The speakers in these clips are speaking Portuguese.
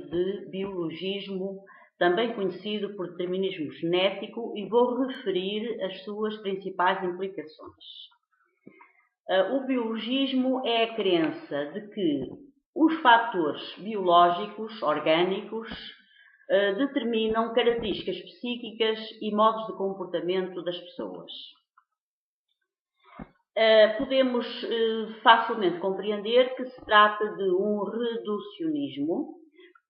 de biologismo, também conhecido por determinismo genético, e vou referir as suas principais implicações. O biologismo é a crença de que os fatores biológicos, orgânicos, determinam características psíquicas e modos de comportamento das pessoas. Podemos facilmente compreender que se trata de um reducionismo,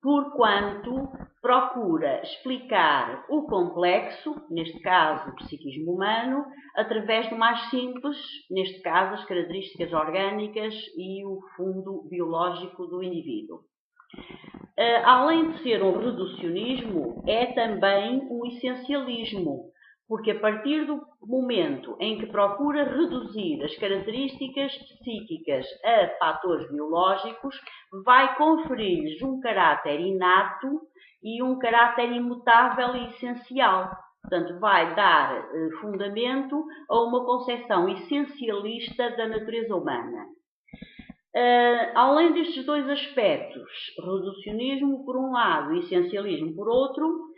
porquanto procura explicar o complexo, neste caso o psiquismo humano, através do mais simples, neste caso as características orgânicas e o fundo biológico do indivíduo. Além de ser um reducionismo, é também um essencialismo, porque a partir do momento em que procura reduzir as características psíquicas a fatores biológicos, vai conferir-lhes um caráter inato e um caráter imutável e essencial. Portanto, vai dar fundamento a uma concepção essencialista da natureza humana. Além destes dois aspectos, reducionismo por um lado e essencialismo por outro,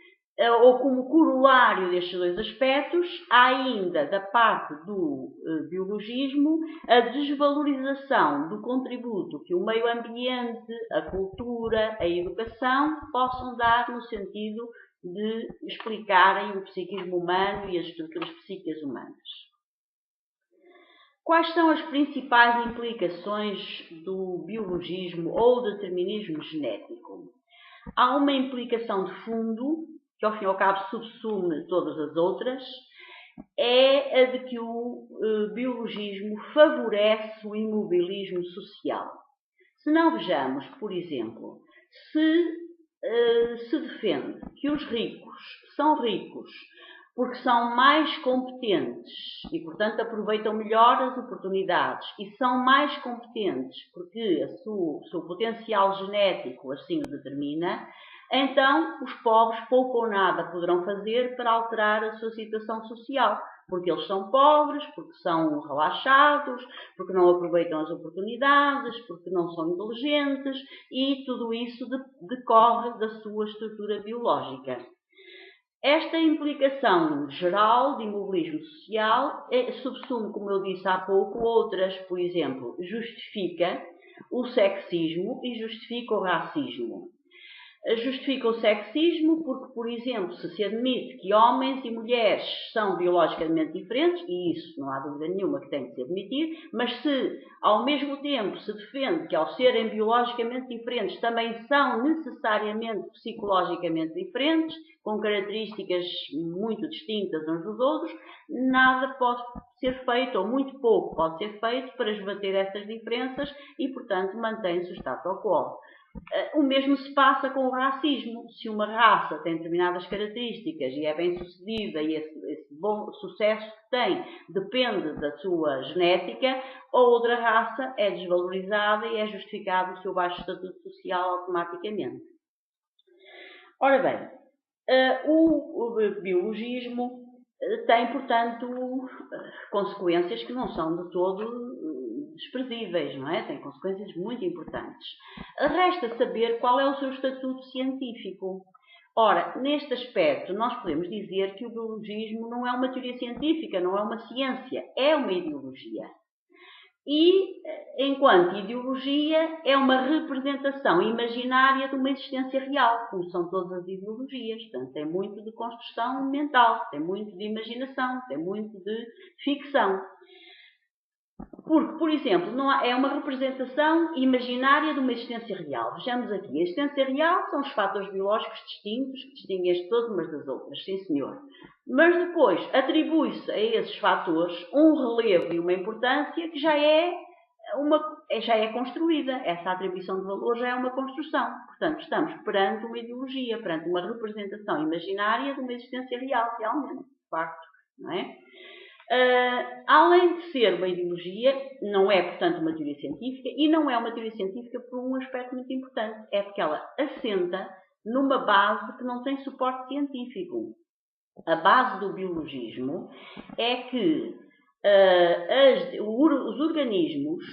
ou como corolário destes dois aspectos, há ainda da parte do biologismo a desvalorização do contributo que o meio ambiente, a cultura, a educação possam dar no sentido de explicarem o psiquismo humano e as estruturas psíquicas humanas. Quais são as principais implicações do biologismo ou determinismo genético? Há uma implicação de fundo, que ao fim e ao cabo subsume todas as outras, é a de que o biologismo favorece o imobilismo social. Se não vejamos, por exemplo, se defende que os ricos são ricos porque são mais competentes e, portanto, aproveitam melhor as oportunidades e são mais competentes porque o seu potencial genético assim o determina, então os pobres pouco ou nada poderão fazer para alterar a sua situação social, porque eles são pobres, porque são relaxados, porque não aproveitam as oportunidades, porque não são inteligentes, e tudo isso decorre da sua estrutura biológica. Esta implicação geral de imobilismo social subsume, como eu disse há pouco, outras, por exemplo, justifica o sexismo e justifica o racismo. Justifica o sexismo porque, por exemplo, se admite que homens e mulheres são biologicamente diferentes, e isso não há dúvida nenhuma que tem de se admitir, mas se ao mesmo tempo se defende que ao serem biologicamente diferentes também são necessariamente psicologicamente diferentes, com características muito distintas uns dos outros, nada pode ser feito, ou muito pouco pode ser feito para esbater essas diferenças e, portanto, mantém-se o status quo. O mesmo se passa com o racismo. Se uma raça tem determinadas características e é bem sucedida e esse bom sucesso que tem depende da sua genética, a outra raça é desvalorizada e é justificado o seu baixo estatuto social automaticamente. Ora bem, o biologismo tem, portanto, consequências que não são de todo desprezíveis, não é? Tem consequências muito importantes. Resta saber qual é o seu estatuto científico. Ora, neste aspecto, nós podemos dizer que o biologismo não é uma teoria científica, não é uma ciência, é uma ideologia. E, enquanto ideologia, é uma representação imaginária de uma existência real, como são todas as ideologias. Portanto, tem muito de construção mental, tem muito de imaginação, tem muito de ficção. Porque, por exemplo, é uma representação imaginária de uma existência real. Vejamos aqui, a existência real são os fatores biológicos distintos que distinguem todas umas das outras, sim senhor. Mas depois atribui-se a esses fatores um relevo e uma importância que já é construída. Essa atribuição de valor já é uma construção. Portanto, estamos perante uma ideologia, perante uma representação imaginária de uma existência real, realmente, de facto, não é? Além de ser uma ideologia, não é, portanto, uma teoria científica, e não é uma teoria científica por um aspecto muito importante, é porque ela assenta numa base que não tem suporte científico. A base do biologismo é que os organismos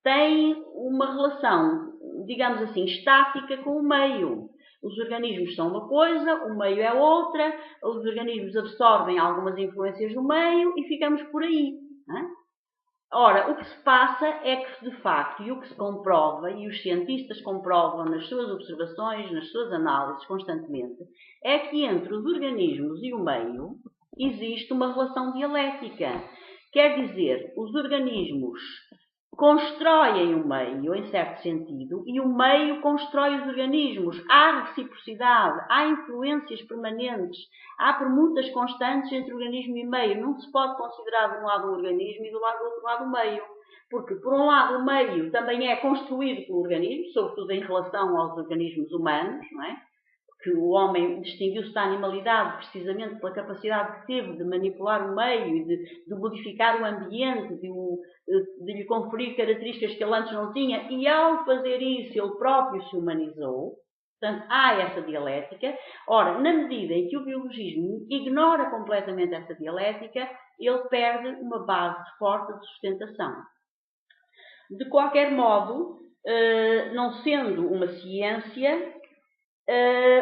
têm uma relação digamos assim, estática com o meio. Os organismos são uma coisa, o meio é outra, os organismos absorvem algumas influências do meio e ficamos por aí. Não é? Ora, o que se passa é que, de facto, e o que se comprova, e os cientistas comprovam nas suas observações, nas suas análises constantemente, é que entre os organismos e o meio existe uma relação dialética. Quer dizer, os organismos constroem o meio, em certo sentido, e o meio constrói os organismos. Há reciprocidade, há influências permanentes, há permutas constantes entre organismo e meio. Não se pode considerar de um lado o organismo e do outro lado o meio. Porque, por um lado, o meio também é construído pelo organismo, sobretudo em relação aos organismos humanos, não é? Que o homem distinguiu-se da animalidade precisamente pela capacidade que teve de manipular o meio e de modificar o ambiente, de lhe conferir características que ele antes não tinha, e ao fazer isso ele próprio se humanizou. Portanto, há essa dialética. Ora, na medida em que o biologismo ignora completamente essa dialética, ele perde uma base forte de sustentação. De qualquer modo, não sendo uma ciência,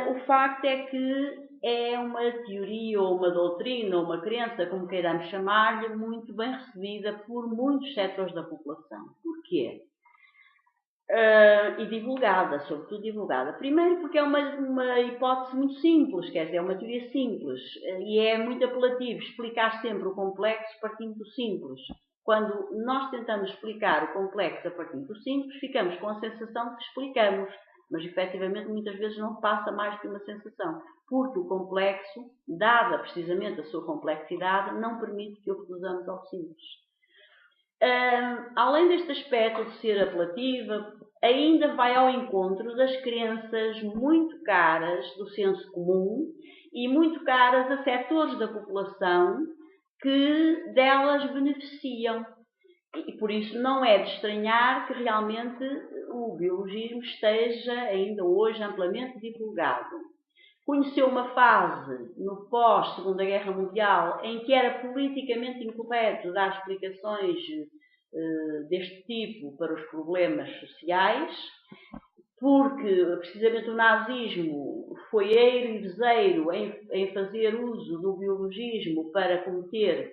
o facto é que é uma teoria ou uma doutrina ou uma crença, como queiramos chamar-lhe, muito bem recebida por muitos setores da população. Porquê? E divulgada, sobretudo divulgada. Primeiro porque é uma hipótese muito simples, quer dizer, é uma teoria simples e é muito apelativo explicar sempre o complexo partindo do simples. Quando nós tentamos explicar o complexo a partir do simples, ficamos com a sensação de que explicamos, mas efetivamente muitas vezes não passa mais que uma sensação, porque o complexo, dada precisamente a sua complexidade, não permite que o reduzamos ao simples. Além deste aspecto de ser apelativa, ainda vai ao encontro das crenças muito caras do senso comum e muito caras a setores da população que delas beneficiam. E por isso não é de estranhar que realmente o biologismo esteja ainda hoje amplamente divulgado. Conheceu uma fase no pós-Segunda Guerra Mundial em que era politicamente incorreto dar explicações deste tipo para os problemas sociais, porque precisamente o nazismo foi eiro e vezeiro em fazer uso do biologismo para cometer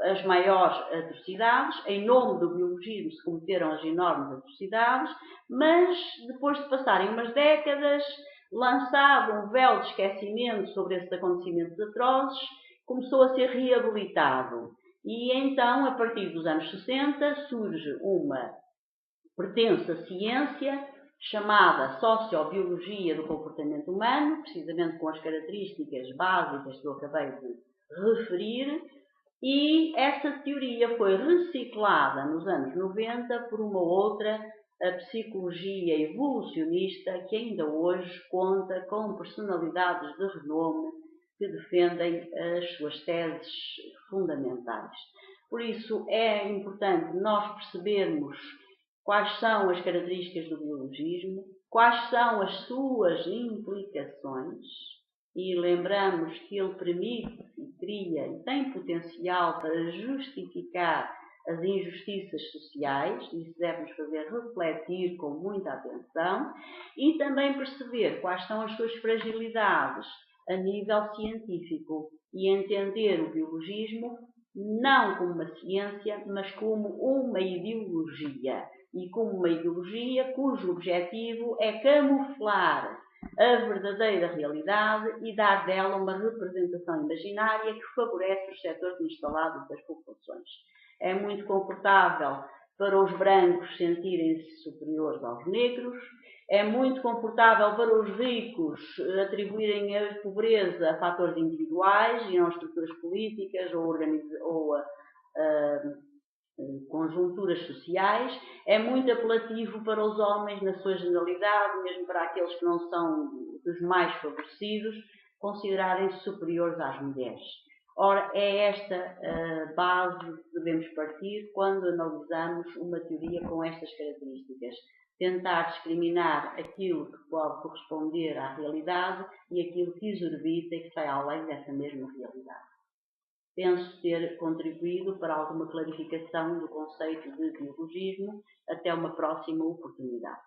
as maiores atrocidades. Em nome do biologismo se cometeram as enormes atrocidades, mas depois de passarem umas décadas, lançado um véu de esquecimento sobre esses acontecimentos atrozes, começou a ser reabilitado. E então, a partir dos anos 60, surge uma pertença ciência chamada Sociobiologia do Comportamento Humano, precisamente com as características básicas que eu acabei de referir, e essa teoria foi reciclada nos anos 90 por uma outra, a psicologia evolucionista, que ainda hoje conta com personalidades de renome que defendem as suas teses fundamentais. Por isso é importante nós percebermos quais são as características do biologismo, quais são as suas implicações, e lembramos que ele permite e cria e tem potencial para justificar as injustiças sociais, e isso deve-nos fazer refletir com muita atenção, e também perceber quais são as suas fragilidades a nível científico e entender o biologismo não como uma ciência, mas como uma ideologia, e como uma ideologia cujo objetivo é camuflar a verdadeira realidade e dar dela uma representação imaginária que favorece os setores instalados das populações. É muito confortável para os brancos sentirem-se superiores aos negros, é muito confortável para os ricos atribuírem a pobreza a fatores individuais e não a estruturas políticas ou a conjunturas sociais. É muito apelativo para os homens, na sua generalidade, mesmo para aqueles que não são dos mais favorecidos, considerarem-se superiores às mulheres. Ora, é esta a base que devemos partir quando analisamos uma teoria com estas características. Tentar discriminar aquilo que pode corresponder à realidade e aquilo que exorbita e que sai além dessa mesma realidade. Penso ter contribuído para alguma clarificação do conceito de biologismo. Até uma próxima oportunidade.